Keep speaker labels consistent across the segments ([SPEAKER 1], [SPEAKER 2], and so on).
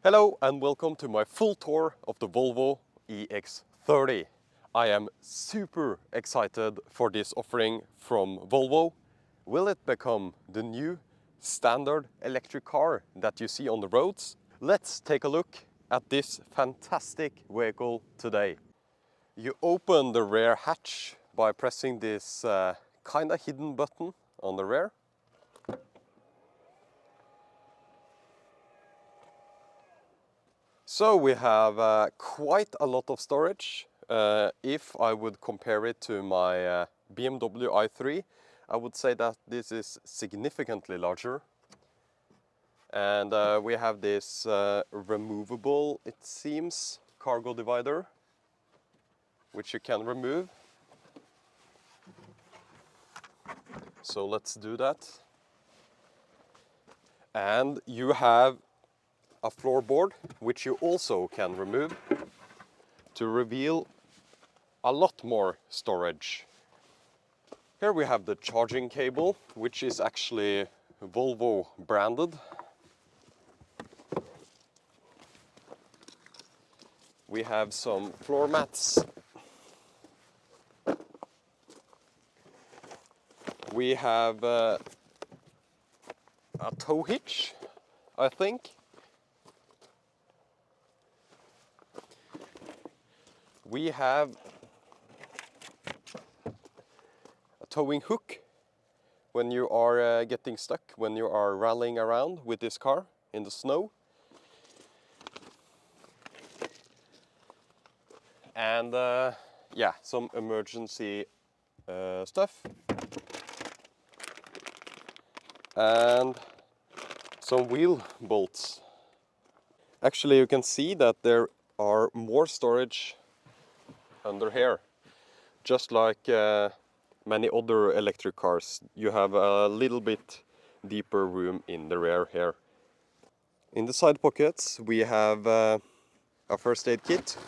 [SPEAKER 1] Hello and welcome to my full tour of the Volvo EX30. I am super excited for this offering from Volvo. Will it become the new standard electric car that you see on the roads? Let's take a look at this fantastic vehicle today. You open the rear hatch by pressing this kinda hidden button on the rear. So we have quite a lot of storage. If I would compare it to my BMW i3, I would say that this is significantly larger. And we have this removable, it seems, cargo divider, which you can remove. So let's do that. And you have a floorboard, which you also can remove to reveal a lot more storage. Here we have the charging cable, which is actually Volvo branded. We have some floor mats. We have a tow hitch, I think. We have a towing hook when you are getting stuck, when you are rallying around with this car in the snow. And yeah, some emergency stuff. And some wheel bolts. Actually, you can see that there are more storage under here. Just like many other electric cars, you have a little bit deeper room in the rear here. In the side pockets we have a first aid kit,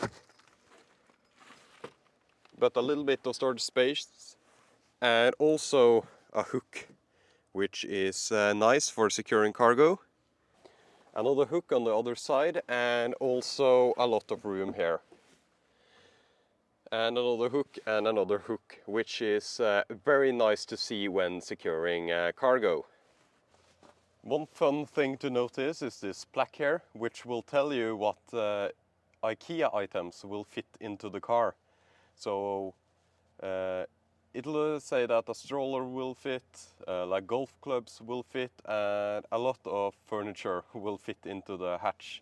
[SPEAKER 1] but a little bit of storage space, and also a hook, which is nice for securing cargo. Another hook on the other side, and also a lot of room here. And another hook, which is very nice to see when securing cargo. One fun thing to notice is this plaque here, which will tell you what IKEA items will fit into the car. So it'll say that a stroller will fit, like golf clubs will fit, and a lot of furniture will fit into the hatch.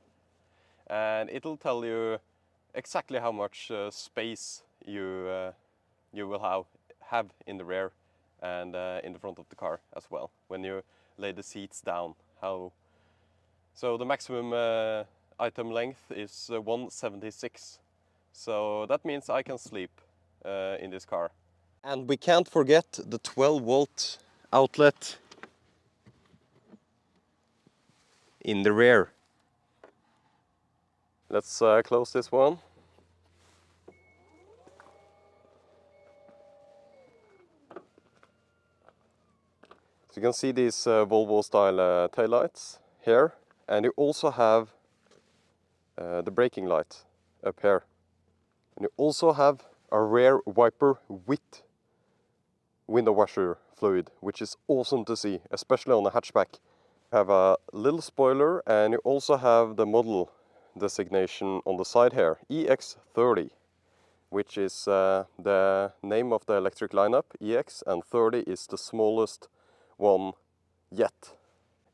[SPEAKER 1] And it'll tell you exactly how much space you will have in the rear and in the front of the car as well when you lay the seats down. So the maximum item length is 176. So that means I can sleep in this car. And we can't forget the 12-volt outlet in the rear. Let's close this one. So you can see these Volvo style taillights here, and you also have the braking light up here. And you also have a rear wiper with window washer fluid, which is awesome to see, especially on a hatchback. You have a little spoiler, and you also have the model designation on the side here, EX30, which is the name of the electric lineup, EX, and 30 is the smallest one yet.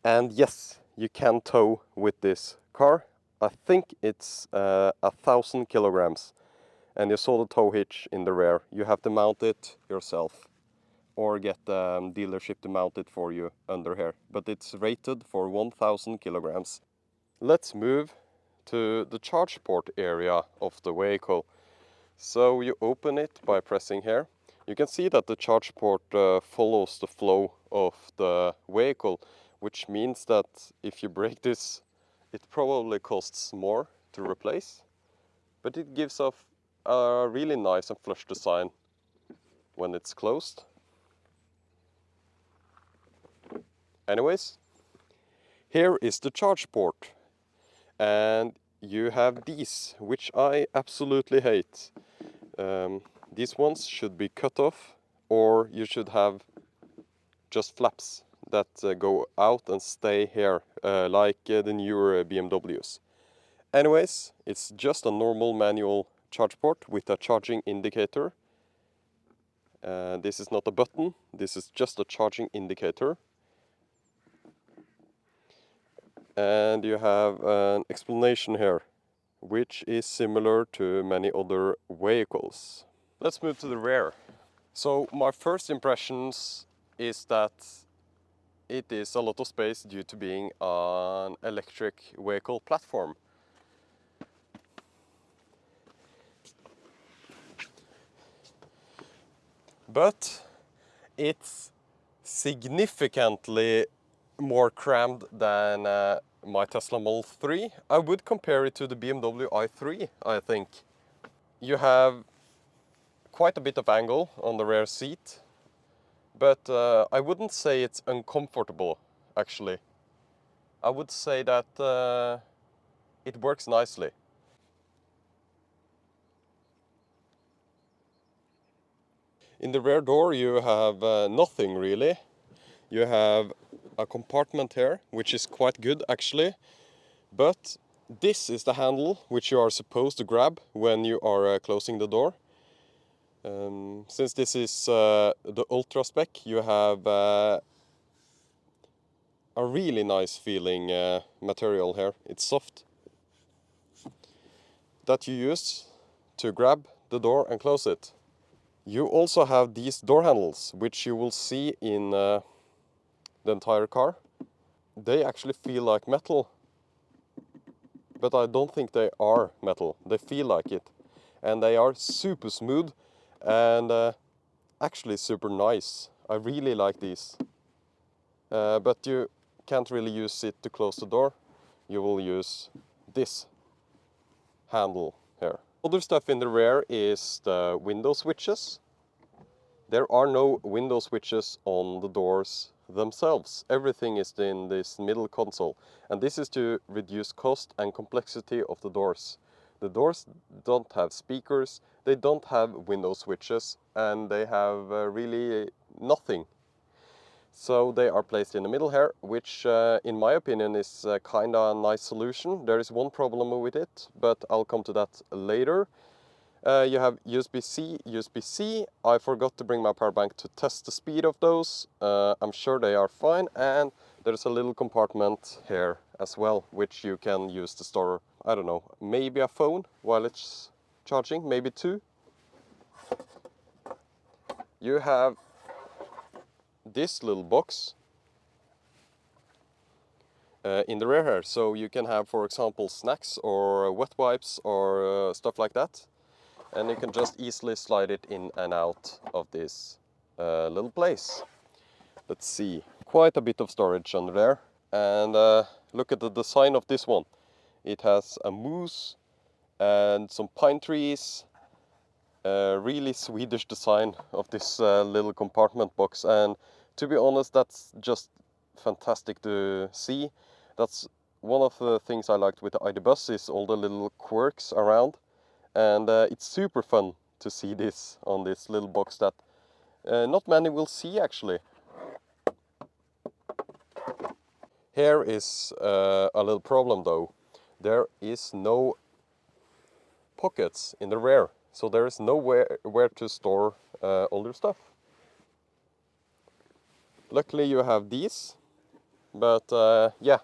[SPEAKER 1] And yes, you can tow with this car. I think it's 1,000 kilograms. And you saw the tow hitch in the rear. You have to mount it yourself or get the dealership to mount it for you under here. But it's rated for 1,000 kilograms. Let's move to the charge port area of the vehicle. So you open it by pressing here. You can see that the charge port follows the flow of the vehicle, which means that if you break this, it probably costs more to replace, but it gives off a really nice and flush design when it's closed. Anyways, here is the charge port, And you have these, which I absolutely hate. These ones should be cut off, or you should have just flaps that go out and stay here, like the newer BMWs. Anyways, it's just a normal manual charge port with a charging indicator. This is not a button, this is just a charging indicator. And you have an explanation here, which is similar to many other vehicles. Let's move to the rear. So my first impressions is that it is a lot of space due to being an electric vehicle platform. But it's significantly more crammed than my Tesla Model 3. I would compare it to the BMW i3, I think. You have quite a bit of angle on the rear seat, but I wouldn't say it's uncomfortable, actually. I would say that it works nicely. In the rear door you have nothing really. You have a compartment here, which is quite good actually, but this is the handle which you are supposed to grab when you are closing the door. Since this is the Ultra spec, you have a really nice feeling material here. It's soft. That you use to grab the door and close it. You also have these door handles, which you will see in the entire car. They actually feel like metal, but I don't think they are metal. They feel like it, and they are super smooth and actually super nice. I really like these, but you can't really use it to close the door. You will use this handle here. Other stuff in the rear is the window switches. There are no window switches on the doors themselves. Everything is in this middle console, and this is to reduce cost and complexity of the doors. The doors don't have speakers, they don't have window switches, and they have really nothing. So they are placed in the middle here, which in my opinion is kind of a nice solution. There is one problem with it, but I'll come to that later. You have USB-C, USB-C. I forgot to bring my power bank to test the speed of those. I'm sure they are fine, and there's a little compartment here as well, which you can use to store, I don't know, maybe a phone while it's charging, maybe two. You have this little box in the rear here, so you can have, for example, snacks or wet wipes or stuff like that. And you can just easily slide it in and out of this little place. Let's see, quite a bit of storage under there. And look at the design of this one. It has a moose and some pine trees. Really Swedish design of this little compartment box. And to be honest, that's just fantastic to see. That's one of the things I liked with the ID Bus, is all the little quirks around. And it's super fun to see this on this little box that not many will see actually. Here is a little problem though. There is no pockets in the rear, so there is nowhere where to store all your stuff. Luckily you have these, but yeah,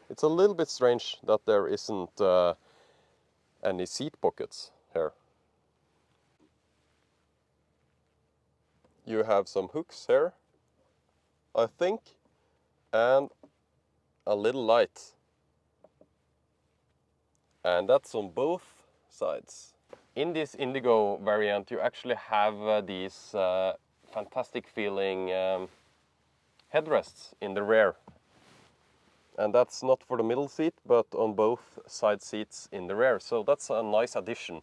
[SPEAKER 1] it's a little bit strange that there isn't any seat pockets here. You have some hooks here, I think, and a little light. And that's on both sides. In this Indigo variant you actually have these fantastic feeling headrests in the rear. And that's not for the middle seat, but on both side seats in the rear. So that's a nice addition.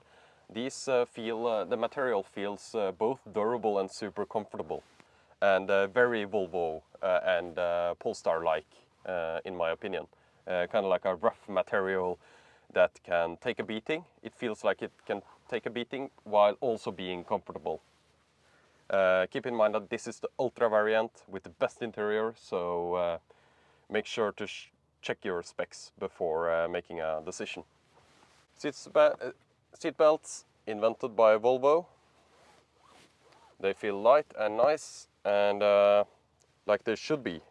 [SPEAKER 1] These the material feels both durable and super comfortable. And very Volvo and Polestar-like, in my opinion. Kind of like a rough material, that can take a beating. It feels like it can take a beating while also being comfortable. Keep in mind that this is the Ultra variant with the best interior, so make sure to check your specs before making a decision. Seat belts invented by Volvo. They feel light and nice and like they should be.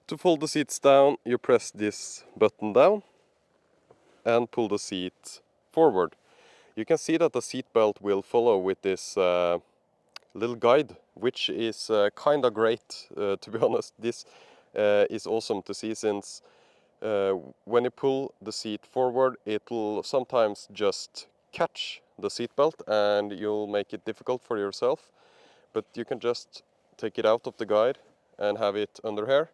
[SPEAKER 1] To fold the seats down, you press this button down and pull the seat forward. You can see that the seat belt will follow with this little guide, which is kind of great, to be honest. This is awesome to see, since when you pull the seat forward, it will sometimes just catch the seat belt and you'll make it difficult for yourself. But you can just take it out of the guide and have it under here.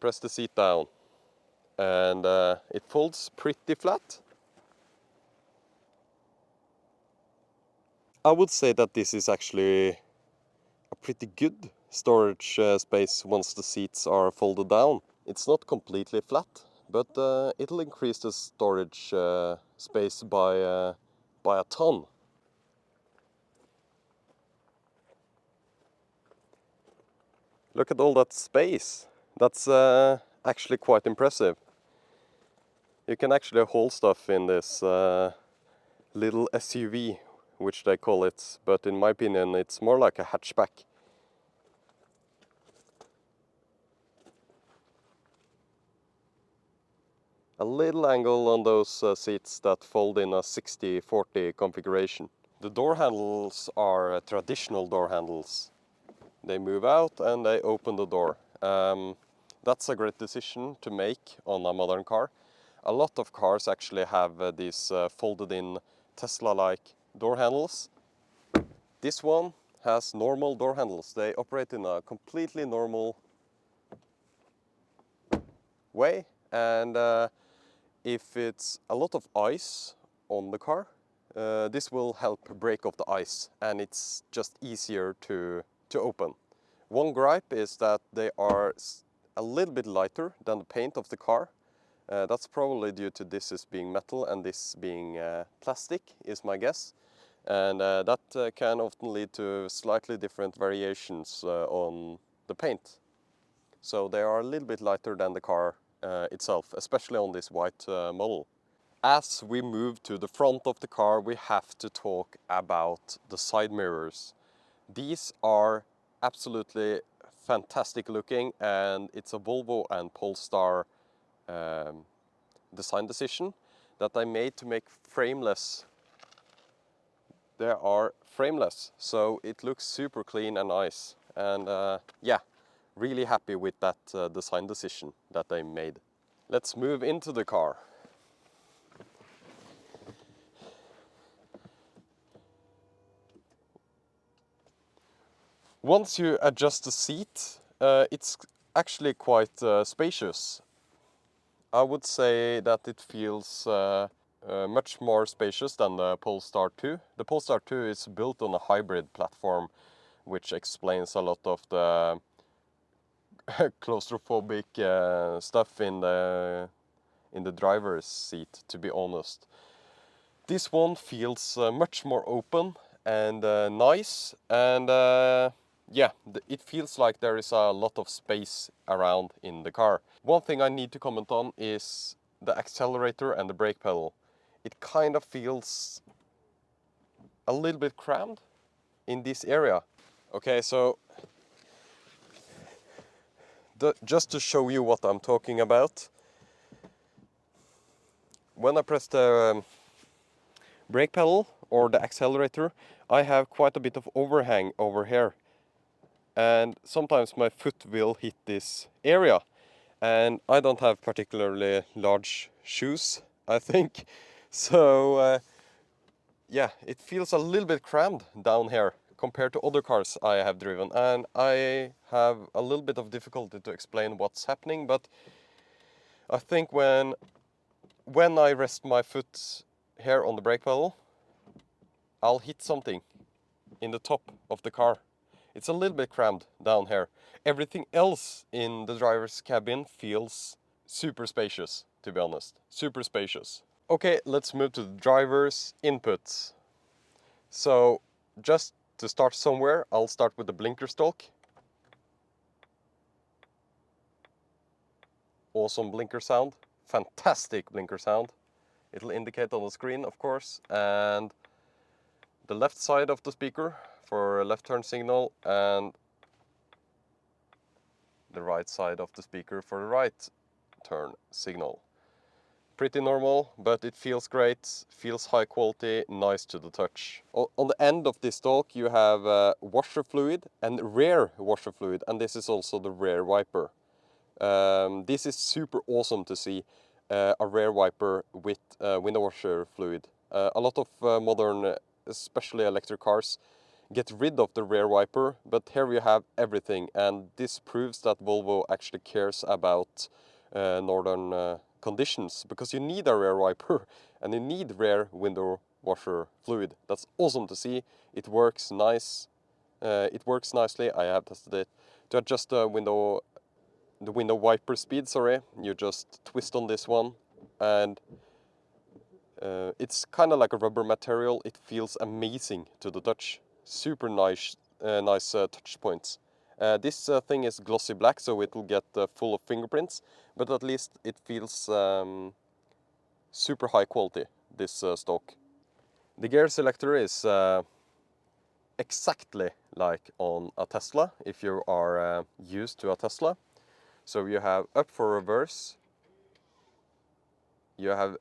[SPEAKER 1] Press the seat down and it folds pretty flat. I would say that this is actually a pretty good storage space once the seats are folded down. It's not completely flat, but it'll increase the storage space by a ton. Look at all that space. That's actually quite impressive. You can actually hold stuff in this little SUV, which they call it, but in my opinion it's more like a hatchback. A little angle on those seats that fold in a 60-40 configuration. The door handles are traditional door handles. They move out and they open the door. That's a great decision to make on a modern car. A lot of cars actually have these folded in Tesla-like door handles. This one has normal door handles. They operate in a completely normal way, and if it's a lot of ice on the car, this will help break off the ice, and it's just easier to open. One gripe is that they are a little bit lighter than the paint of the car. That's probably due to this is being metal and this being plastic, is my guess. And that can often lead to slightly different variations on the paint. So they are a little bit lighter than the car itself, especially on this white model. As we move to the front of the car, we have to talk about the side mirrors. These are absolutely fantastic looking, and it's a Volvo and Polestar design decision that I made to make frameless. They are frameless, so it looks super clean and nice. And yeah, really happy with that design decision that they made. Let's move into the car. Once you adjust the seat, it's actually quite spacious. I would say that it feels much more spacious than the Polestar 2. The Polestar 2 is built on a hybrid platform, which explains a lot of the claustrophobic stuff in the driver's seat, to be honest. This one feels much more open and nice, and yeah, it feels like there is a lot of space around in the car. One thing I need to comment on is the accelerator and the brake pedal. It kind of feels a little bit crammed in this area. Okay, so just to show you what I'm talking about, when I press the brake pedal or the accelerator, I have quite a bit of overhang over here, and sometimes my foot will hit this area, and I don't have particularly large shoes, I think, so yeah, it feels a little bit crammed down here compared to other cars I have driven, and I have a little bit of difficulty to explain what's happening, but I think when I rest my foot here on the brake pedal, I'll hit something in the top of the car. It's a little bit crammed down here. Everything else in the driver's cabin feels super spacious, to be honest. Super spacious. Okay, let's move to the driver's inputs. So just to start somewhere, I'll start with the blinker stalk. Awesome blinker sound. Fantastic blinker sound. It'll indicate on the screen, of course. And the left side of the speaker for a left turn signal, and the right side of the speaker for the right turn signal. Pretty normal, but it feels great, feels high quality, nice to the touch. On the end of this stalk you have washer fluid and rear washer fluid, and this is also the rear wiper. This is super awesome to see a rear wiper with window washer fluid. A lot of modern, especially electric cars, get rid of the rear wiper, but here you have everything, and this proves that Volvo actually cares about northern conditions, because you need a rear wiper and you need rear window washer fluid. That's awesome to see. It works nice. It works nicely. I have tested it. To adjust the window wiper speed, you just twist on this one, and it's kind of like a rubber material. It feels amazing to the touch. Super nice, touch points. This thing is glossy black, so it will get full of fingerprints, but at least it feels super high quality, this stalk. The gear selector is exactly like on a Tesla, if you are used to a Tesla. So you have up for reverse, you have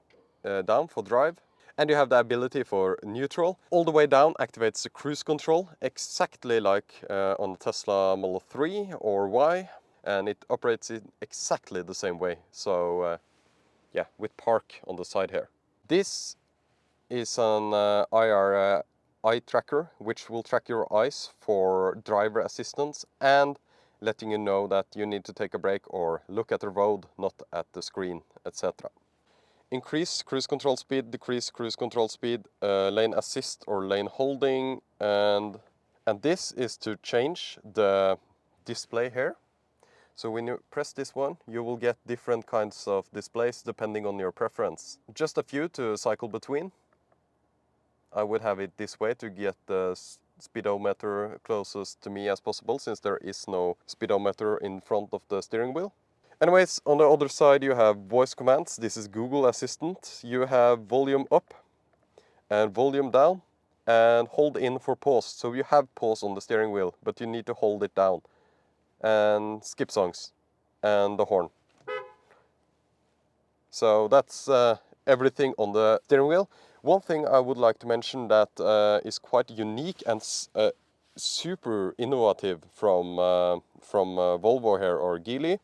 [SPEAKER 1] down for drive, and you have the ability for neutral. All the way down activates the cruise control, exactly like on Tesla Model 3 or Y, and it operates in exactly the same way. So yeah, with park on the side here. This is an IR eye tracker, which will track your eyes for driver assistance and letting you know that you need to take a break or look at the road, not at the screen, etc. Increase cruise control speed, decrease cruise control speed, lane assist or lane holding, and this is to change the display here. So when you press this one, you will get different kinds of displays depending on your preference. Just a few to cycle between. I would have it this way to get the speedometer closest to me as possible, since there is no speedometer in front of the steering wheel. Anyways, on the other side you have voice commands. This is Google Assistant. You have volume up and volume down, and hold in for pause. So you have pause on the steering wheel, but you need to hold it down. And skip songs and the horn. So that's everything on the steering wheel. One thing I would like to mention that is quite unique and super innovative from Volvo here, or Geely,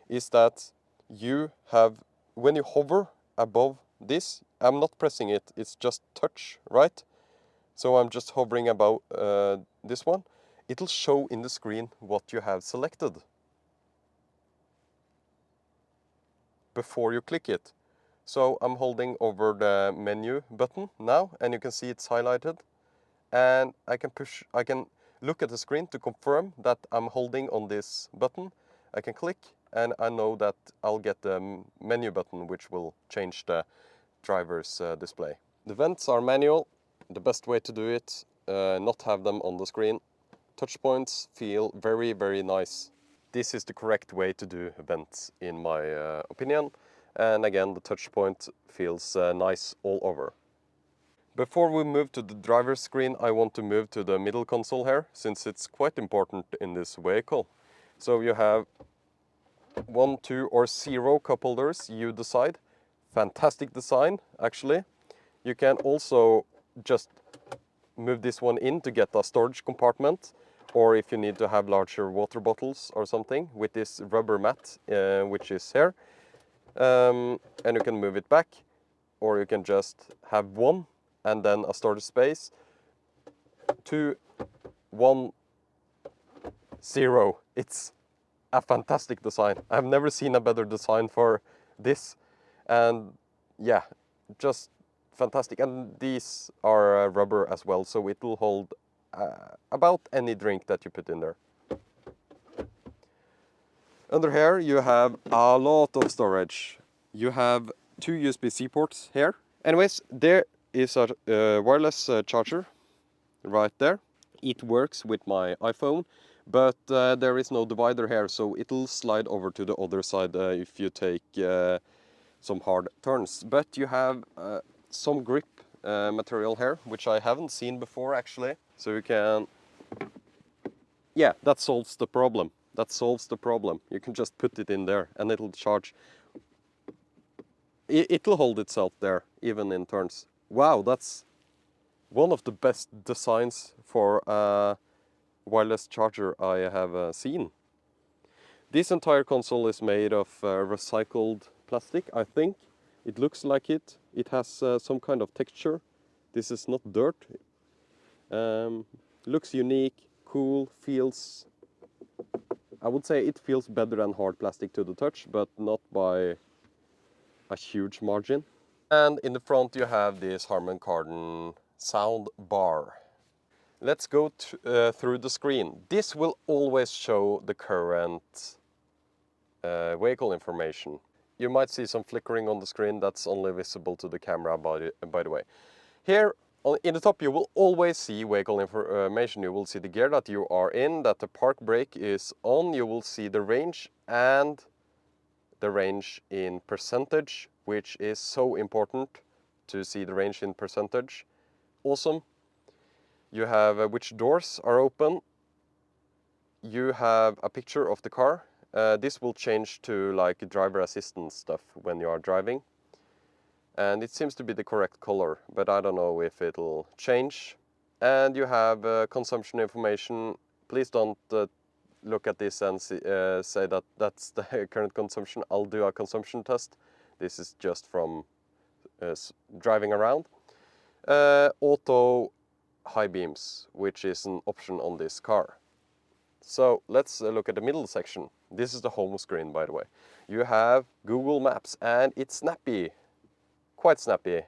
[SPEAKER 1] is that you have, when you hover above this, I'm not pressing it, it's just touch, right? So I'm just hovering above this one. It'll show in the screen what you have selected before you click it. So I'm holding over the menu button now, and you can see it's highlighted. And I can look at the screen to confirm that I'm holding on this button. I can click, and I know that I'll get the menu button, which will change the driver's display. The vents are manual. The best way to do it, not have them on the screen. Touch points feel very, very nice. This is the correct way to do vents, in my opinion. And again, the touch point feels nice all over. Before we move to the driver's screen, I want to move to the middle console here, since it's quite important in this vehicle. So you have 1, 2 or 0 cup holders, you decide. Fantastic design, actually. You can also just move this one in to get a storage compartment, or if you need to have larger water bottles or something, with this rubber mat, which is here. And you can move it back, or you can just have one and then a storage space. 2, 1, 0. It's a fantastic design. I've never seen a better design for this, and yeah, just fantastic. And these are rubber as well, so it will hold about any drink that you put in there. Under here you have a lot of storage. You have two USB-C ports here. Anyways, there is a wireless charger right there. It works with my iPhone, but there is no divider here, so it'll slide over to the other side if you take some hard turns. But you have some grip material here, which I haven't seen before actually. So you can, yeah, that solves the problem. That solves the problem. You can just put it in there and it'll charge. It'll hold itself there, even in turns. Wow, that's one of the best designs for a wireless charger I have seen. This entire console is made of recycled plastic, I think. It looks like it. It has some kind of texture. This is not dirt. Looks unique, cool, feels... I would say it feels better than hard plastic to the touch, but not by a huge margin. And in the front you have this Harman Kardon sound bar. Let's go through the screen. This will always show the current vehicle information. You might see some flickering on the screen. That's only visible to the camera, by the way. Here in the top you will always see vehicle information. You will see the gear that you are in, that the park brake is on. You will see the range and the range in percentage, which is so important to see the range in percentage. Awesome. You have which doors are open. You have a picture of the car. This will change to like driver assistance stuff when you are driving. And it seems to be the correct color, but I don't know if it'll change. And you have consumption information. Please don't look at this and say that that's the current consumption. I'll do a consumption test. This is just from driving around. Auto high beams, which is an option on this car. So let's look at the middle section. This is the home screen, by the way. You have Google Maps, and it's snappy, quite snappy.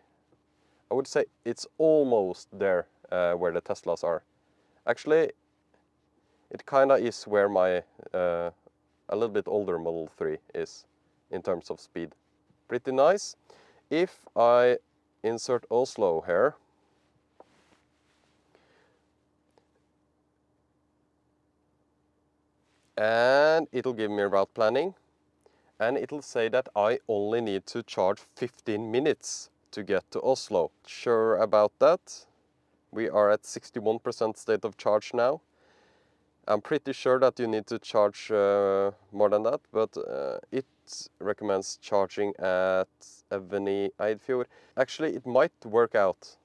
[SPEAKER 1] I would say it's almost there where the Teslas are. Actually, it kind of is where my a little bit older Model 3 is in terms of speed. Pretty nice. If I insert Oslo here, and it'll give me route planning, and it'll say that I only need to charge 15 minutes to get to Oslo. Sure about that. We are at 61% state of charge now. I'm pretty sure that you need to charge more than that, but it recommends charging at Eveny Eidfjord. Actually, it might work out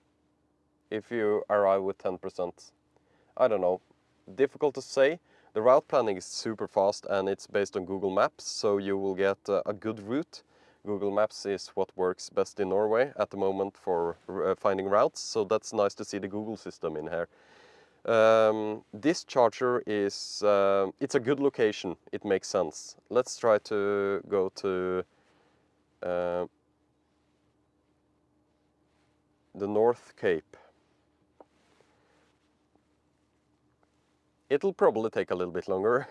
[SPEAKER 1] if you arrive with 10%. I don't know. Difficult to say. The route planning is super fast and it's based on Google Maps, so you will get a good route. Google Maps is what works best in Norway at the moment for finding routes, so that's nice to see the Google system in here. This charger is, it's a good location, it makes sense. Let's try to go to the North Cape. It'll probably take a little bit longer.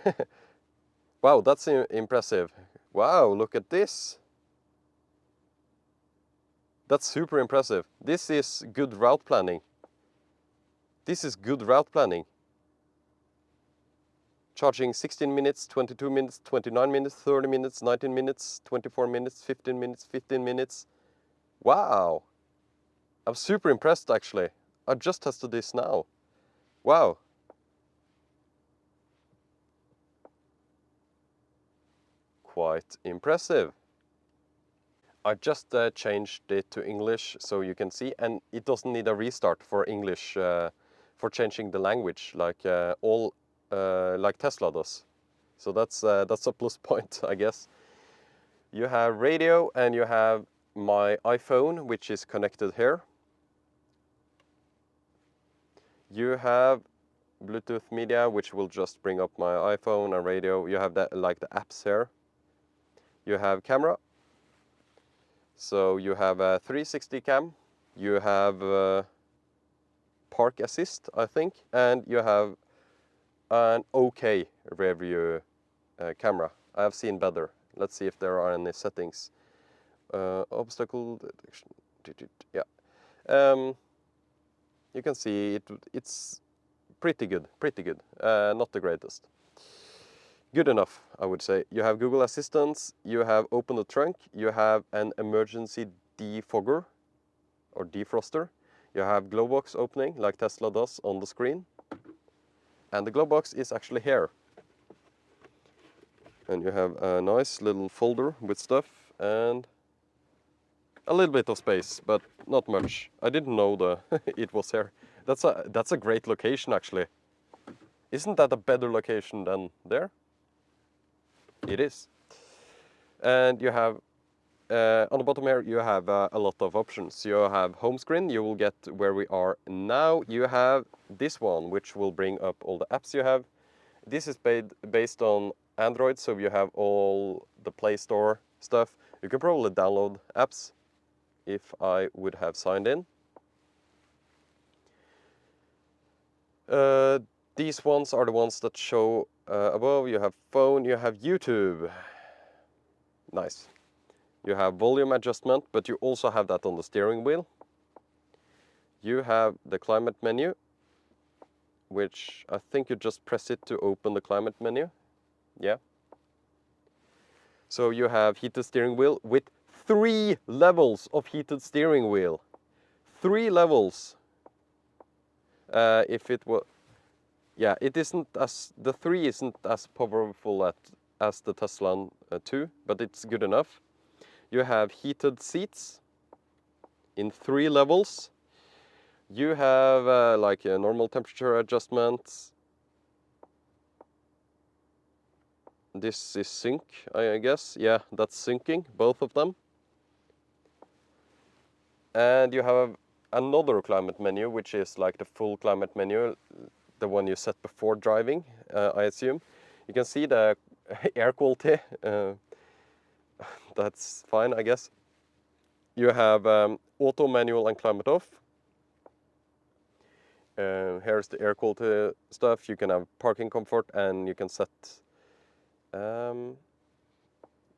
[SPEAKER 1] Wow, that's impressive. Wow, look at this. That's super impressive. This is good route planning. This is good route planning. Charging 16 minutes, 22 minutes, 29 minutes, 30 minutes, 19 minutes, 24 minutes, 15 minutes, 15 minutes. Wow. I'm super impressed actually. I just tested this now. Wow. Quite impressive. I just changed it to English so you can see, and it doesn't need a restart for English for changing the language like like Tesla does. So that's a plus point, I guess. You have radio and you have my iPhone, which is connected here. You have Bluetooth media, which will just bring up my iPhone and radio. You have that, like the apps here. You have camera. So you have a 360 cam. You have park assist, I think, and you have an okay rear view camera. I have seen better. Let's see if there are any settings. Obstacle detection. Yeah. You can see it's pretty good. Not the greatest. Good enough, I would say. You have Google Assistant, you have open the trunk, you have an emergency defogger or defroster. You have glove box opening like Tesla does on the screen. And the glove box is actually here. And you have a nice little folder with stuff and a little bit of space, but not much. I didn't know it was here. That's a great location actually. Isn't that a better location than there? It is. And you have on the bottom here, you have a lot of options. You have home screen, you will get where we are now. You have this one, which will bring up all the apps you have. This is based on Android, so you have all the Play Store stuff. You can probably download apps if I would have signed in. These ones are the ones that show above. You have phone, you have YouTube. Nice. You have volume adjustment, but you also have that on the steering wheel. You have the climate menu, which I think you just press it to open the climate menu. Yeah. So you have heated steering wheel with 3 levels of heated steering wheel. 3 levels. If it were, yeah, it isn't as, the 3 isn't as powerful as the Tesla 2, but it's good enough. You have heated seats in 3 levels. You have like a normal temperature adjustment. This is sync, I guess. Yeah, that's syncing, both of them. And you have another climate menu, which is like the full climate menu, the one you set before driving, I assume. You can see the air quality. That's fine, I guess. You have auto, manual, and climate off. Here's the air quality stuff. You can have parking comfort, and you can set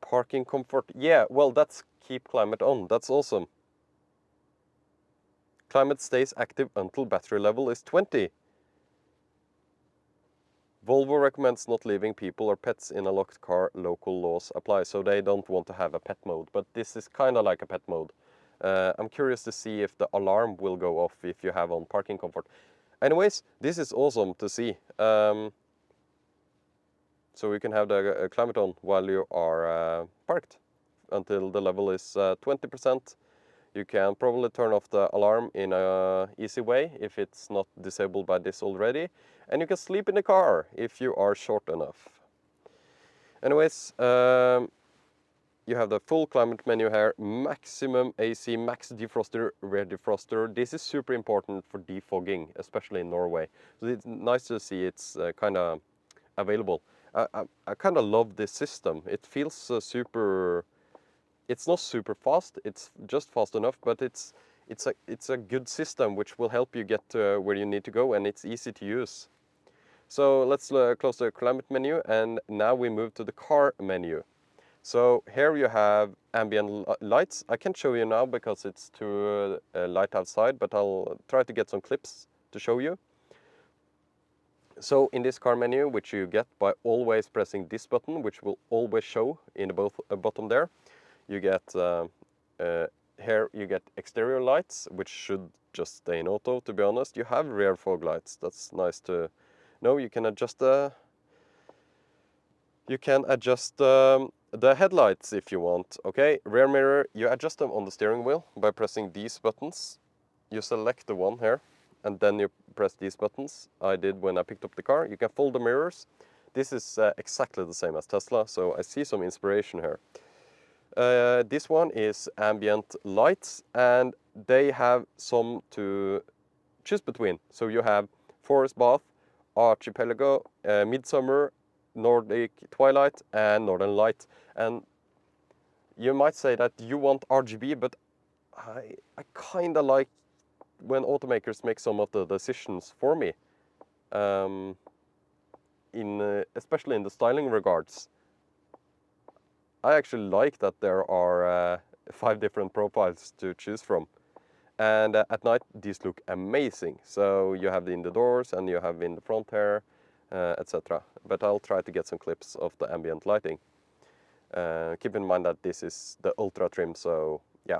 [SPEAKER 1] parking comfort. Yeah, well, that's keep climate on. That's awesome. Climate stays active until battery level is 20. Volvo recommends not leaving people or pets in a locked car. Local laws apply, so they don't want to have a pet mode. But this is kind of like a pet mode. I'm curious to see if the alarm will go off if you have on parking comfort. Anyways, this is awesome to see. So you can have the climate on while you are parked until the level is 20%. You can probably turn off the alarm in an easy way if it's not disabled by this already. And you can sleep in the car if you are short enough. Anyways, you have the full climate menu here, maximum AC, max defroster, rear defroster. This is super important for defogging, especially in Norway. So it's nice to see it's kind of available. I kind of love this system. It feels super. It's not super fast. It's just fast enough, but it's a good system which will help you get to where you need to go, and it's easy to use. So let's close the climate menu, and now we move to the car menu. So here you have ambient lights. I can't show you now because it's too light outside, but I'll try to get some clips to show you. So in this car menu, which you get by always pressing this button, which will always show in the bottom there, you get here you get exterior lights, which should just stay in auto, to be honest. You have rear fog lights. That's nice to know. You can adjust the headlights if you want. Okay, rear mirror, you adjust them on the steering wheel by pressing these buttons. You select the one here, and then you press these buttons. I did when I picked up the car. You can fold the mirrors. This is exactly the same as Tesla, so I see some inspiration here. This one is ambient lights, and they have some to choose between. So you have forest bath, archipelago, midsummer, Nordic twilight, and northern light. And you might say that you want RGB, but I kind of like when automakers make some of the decisions for me, especially in the styling regards. I actually like that there are 5 different profiles to choose from. And at night, these look amazing. So you have in the doors and you have in the front here, etc. But I'll try to get some clips of the ambient lighting. Keep in mind that this is the ultra trim, so yeah.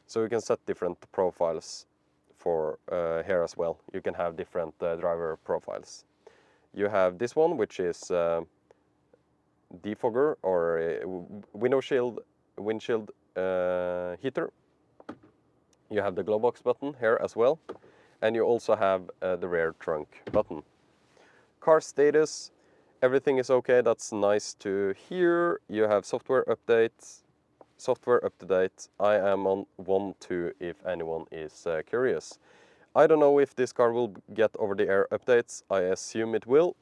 [SPEAKER 1] So you can set different profiles for here as well. You can have different driver profiles. You have this one, which is defogger or windshield heater. You have the glove box button here as well, and you also have the rear trunk button. Car status, everything is okay. That's nice to hear. You have software updates, software up to date. I am on 1.2 if anyone is curious. I don't know if this car will get over-the-air updates. I assume it will.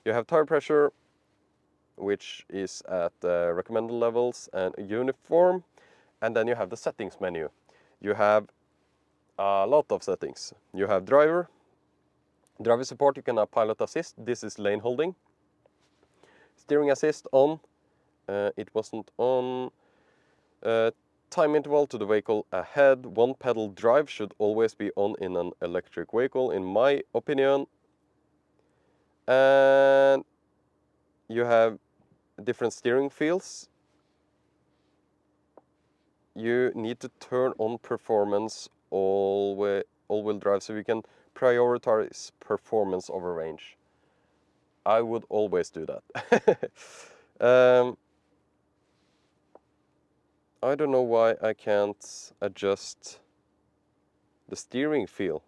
[SPEAKER 1] You have tire pressure, which is at recommended levels and uniform. And then you have the settings menu. You have a lot of settings. You have driver support, you can have pilot assist. This is lane holding. Steering assist on. It wasn't on. Time interval to the vehicle ahead. One pedal drive should always be on in an electric vehicle, in my opinion. And you have different steering feels. You need to turn on performance all-wheel drive so you can prioritize performance over range. I would always do that. I don't know why I can't adjust the steering feel.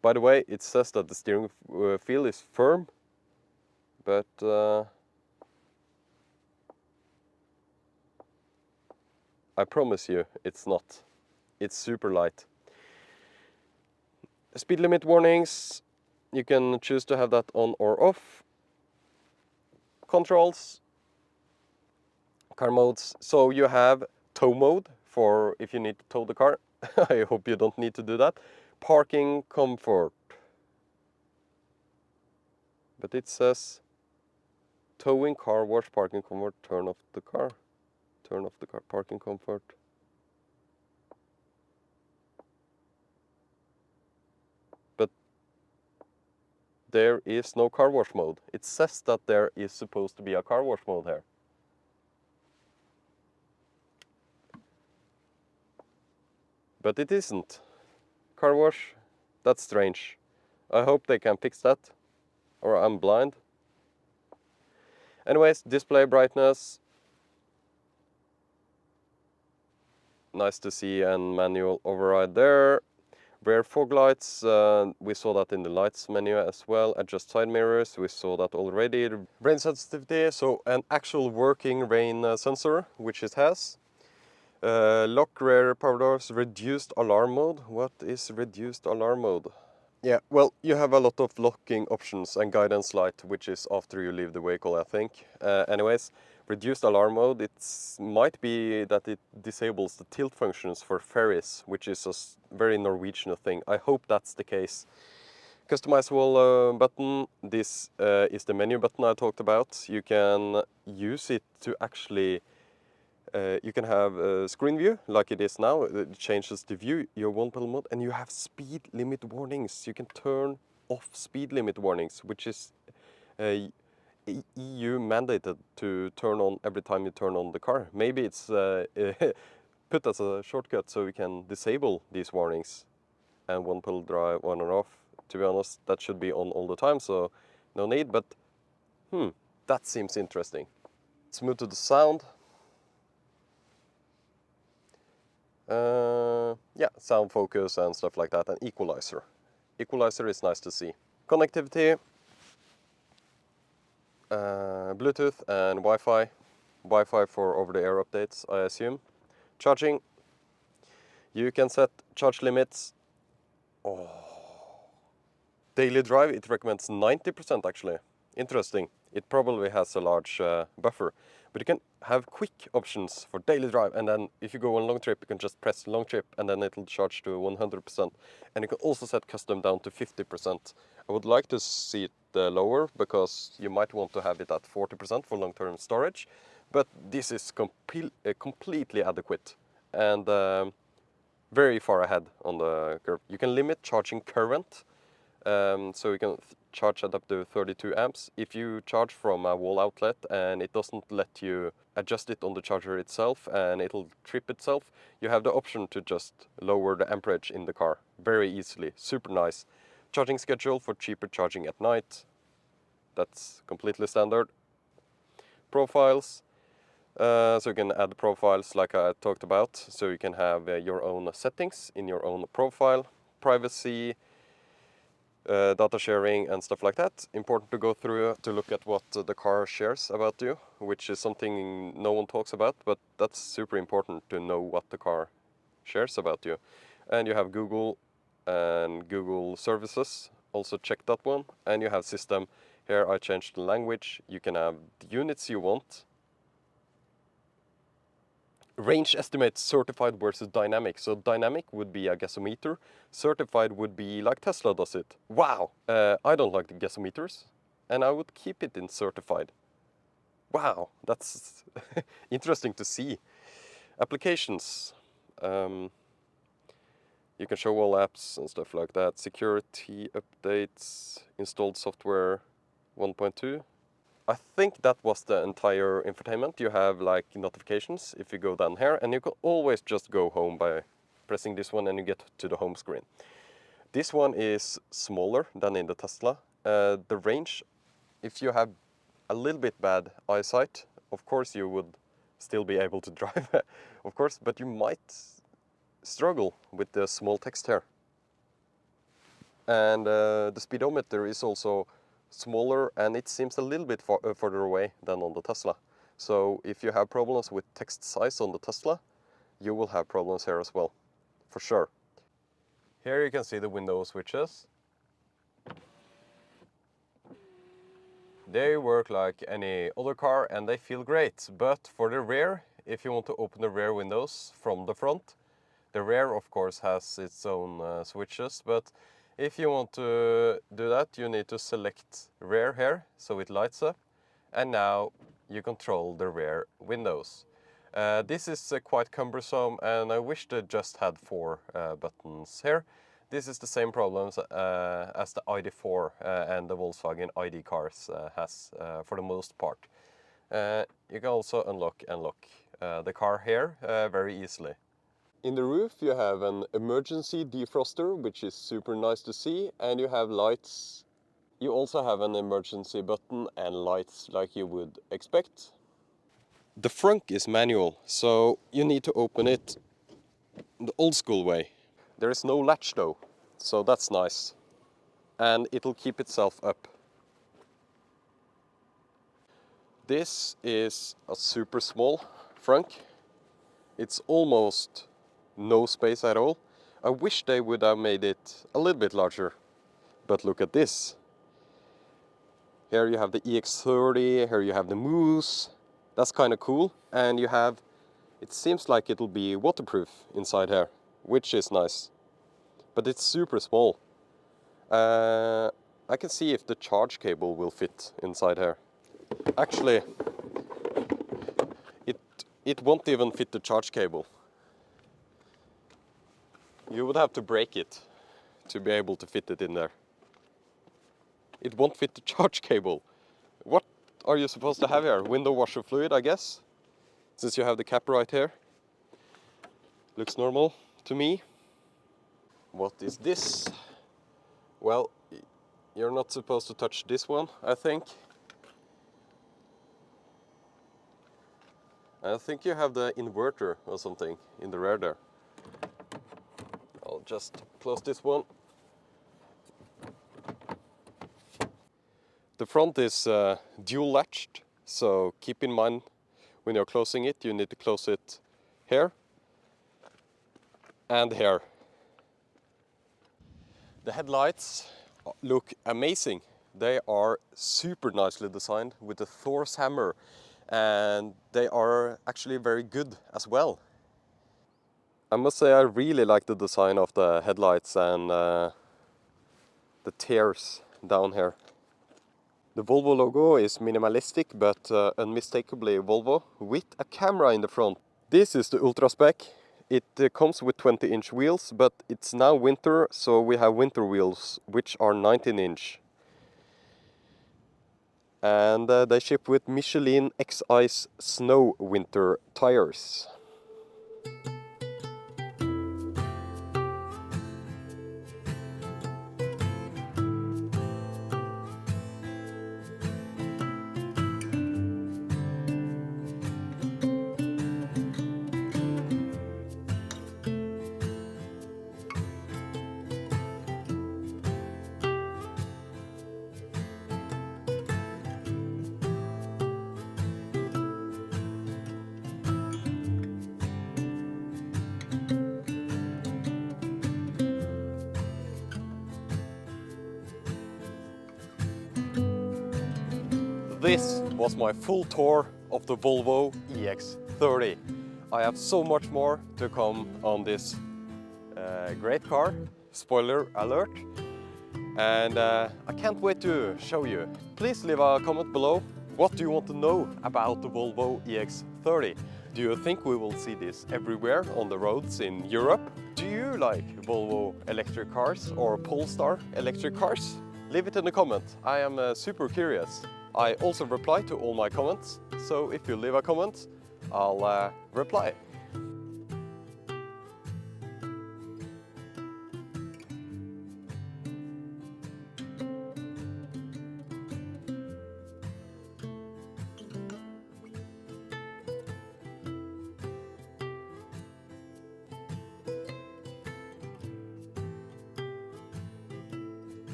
[SPEAKER 1] By the way, it says that the steering feel is firm, but I promise you it's not. It's super light. Speed limit warnings, you can choose to have that on or off. Controls, car modes. So you have tow mode for if you need to tow the car. I hope you don't need to do that. Parking comfort. But it says towing, car wash, parking comfort, turn off the car. Turn off the car, parking comfort. But there is no car wash mode. It says that there is supposed to be a car wash mode here. But it isn't. Car wash, that's strange. I hope they can fix that, or I'm blind. Anyways, display brightness. Nice to see a manual override there. Rear fog lights, we saw that in the lights menu as well. Adjust side mirrors, we saw that already. Rain sensitivity, so an actual working rain sensor, which it has. Lock rear power doors, reduced alarm mode. What is reduced alarm mode? Yeah, well, you have a lot of locking options and guidance light, which is after you leave the vehicle, I think. Anyways, reduced alarm mode, it might be that it disables the tilt functions for ferries, which is a very Norwegian thing. I hope that's the case. Customizable button, this is the menu button I talked about. You can use it to actually you can have screen view like it is now. It changes the view, your one pedal mode, and you have speed limit warnings. You can turn off speed limit warnings, which is EU mandated to turn on every time you turn on the car. Maybe it's put as a shortcut so you can disable these warnings. And one pedal drive on and off. To be honest, that should be on all the time, so no need, but that seems interesting. Let's move to the sound. Yeah, sound focus and stuff like that, and equalizer. Equalizer is nice to see. Connectivity, Bluetooth and Wi-Fi. Wi-Fi for over-the-air updates, I assume. Charging, you can set charge limits. Oh. Daily drive, it recommends 90% actually. Interesting. It probably has a large buffer. But you can have quick options for daily drive, and then if you go on long trip, you can just press long trip and then it'll charge to 100%. And you can also set custom down to 50%. I would like to see it lower because you might want to have it at 40% for long-term storage. But this is completely adequate and very far ahead on the curve. You can limit charging current, so you can charge at up to 32 amps. If you charge from a wall outlet and it doesn't let you adjust it on the charger itself and it'll trip itself, you have the option to just lower the amperage in the car very easily. Super nice. Charging schedule for cheaper charging at night. That's completely standard. Profiles. So you can add profiles like I talked about. So you can have your own settings in your own profile. Privacy, data sharing and stuff like that. Important to go through to look at what the car shares about you, which is something no one talks about, but that's super important to know what the car shares about you. And you have Google and Google services, also check that one. And you have system. Here I changed the language. You can have the units you want. Range estimates certified versus dynamic. So dynamic would be a gasometer. Certified would be like Tesla does it. Wow! I don't like the gasometers and I would keep it in certified. Wow, that's interesting to see. Applications. You can show all apps and stuff like that. Security updates, installed software 1.2. I think that was the entire infotainment. You have like notifications if you go down here, and you can always just go home by pressing this one and you get to the home screen. This one is smaller than in the Tesla. The range, if you have a little bit bad eyesight, of course you would still be able to drive, of course, but you might struggle with the small text here. And the speedometer is also smaller and it seems a little bit further away than on the Tesla. So if you have problems with text size on the Tesla, you will have problems here as well, for sure. Here you can see the window switches. They work like any other car and they feel great, but for the rear, if you want to open the rear windows from the front, the rear of course has its own switches, but if you want to do that, you need to select rear here, so it lights up, and now you control the rear windows. This is quite cumbersome, and I wish they just had 4 buttons here. This is the same problems as the ID4 and the Volkswagen ID cars has for the most part. You can also unlock and lock the car here very easily. In the roof you have an emergency defroster, which is super nice to see, and you have lights. You also have an emergency button and lights like you would expect. The Frunk is manual, so you need to open it the old school way. There is no latch though, so that's nice. And it'll keep itself up. This is a super small Frunk. It's almost no space at all. I wish they would have made it a little bit larger. But look at this. Here you have the EX30, here you have the Moose. That's kind of cool. And you have, it seems like it'll be waterproof inside here, which is nice. But it's super small. I can see if the charge cable will fit inside here. Actually, it won't even fit the charge cable. You would have to break it to be able to fit it in there. It won't fit the charge cable. What are you supposed to have here? Window washer fluid, I guess? Since you have the cap right here. Looks normal to me. What is this? Well, you're not supposed to touch this one, I think. I think you have the inverter or something in the rear there. I'll just close this one. The front is dual latched, so keep in mind when you're closing it, you need to close it here and here. The headlights look amazing. They are super nicely designed with the Thor's hammer, and they are actually very good as well. I must say I really like the design of the headlights and the tears down here. The Volvo logo is minimalistic but unmistakably Volvo, with a camera in the front. This is the Ultra spec. It comes with 20-inch wheels, but it's now winter, so we have winter wheels, which are 19-inch. And they ship with Michelin X-Ice Snow Winter tires. This was my full tour of the Volvo EX30. I have so much more to come on this great car, spoiler alert, and I can't wait to show you. Please leave a comment below. What do you want to know about the Volvo EX30? Do you think we will see this everywhere on the roads in Europe? Do you like Volvo electric cars or Polestar electric cars? Leave it in the comment. I am super curious. I also reply to all my comments, so if you leave a comment, I'll reply.